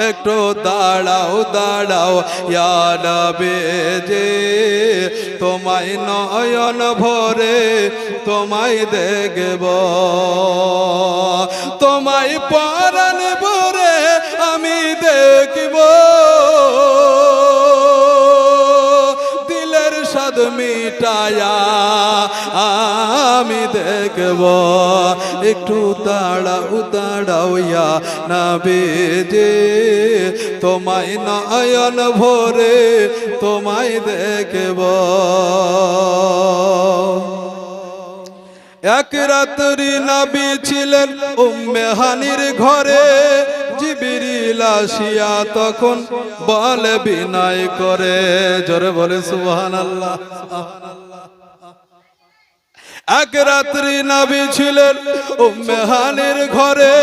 একটু দাঁড়াও দাঁড়াও ইয়া নবীজি তোমায় নয়ন ভরে তোমায় দেখব তোমায় পরাণ ভরে আমি দেখব দিলের স্বাদ মিটায়া আমি দেখব একটু দাঁড়াও দাঁড়াও ইয়া নবীজি তোমায় নয়ন ভরে তোমায় দেখব এক রাত্রি নবী ছিলেন উম্মে হানির ঘরে জিবরিল আসিয়া তখন বলে বিনয় করে জোরে বলে সুবহানাল্লাহ এক রাত্রি নবী ছিলেন উম্মে হানির ঘরে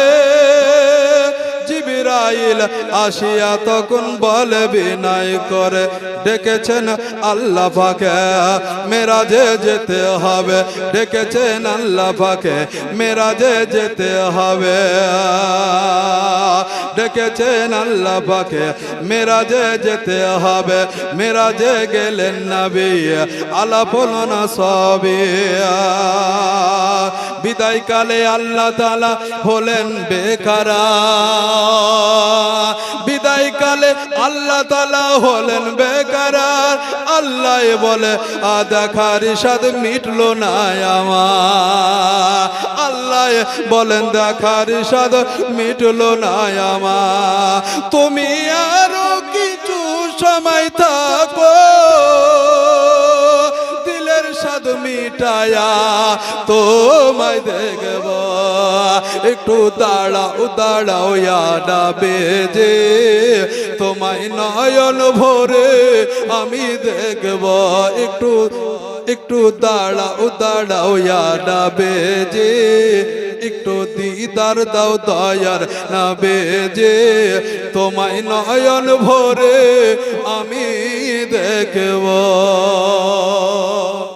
জিবরাইল আসিয়া তখন বলে বিনয় করে ডেকেছেন আল্লাহ পাকে মেরাজে যেতে হবে ডেকেছেন আল্লাহ পাকে মেরাজে যেতে হবে ডেকেছেন আল্লাহ পাকে মেরাজে যেতে হবে মেরাজে গেলেন নবী আলাপ হলো না সবে বিদায় কালে আল্লাহ তাআলা হলেন বেকারার বিদায় কালে আল্লাহ তাআলা হলেন বেকারার আল্লাহ বলে দেখার স্বাদ মিটলো না আমার আল্লাহ বলেন দেখার স্বাদ মিটলো না আমার তুমি আরো কিছু সময় থাকো দিলের স্বাদ মিটায়া তোমায় দেখব একটু দাঁড়াও দাঁড়াও ইয়া নবীজি তোমায় নয়ন ভরে আমি দেখব একটু একটু দাঁড়াও দাঁড়াও ইয়া নবীজি একটু দিদার দাও দয়ার নবীজি তোমায় নয়ন ভরে আমি দেখব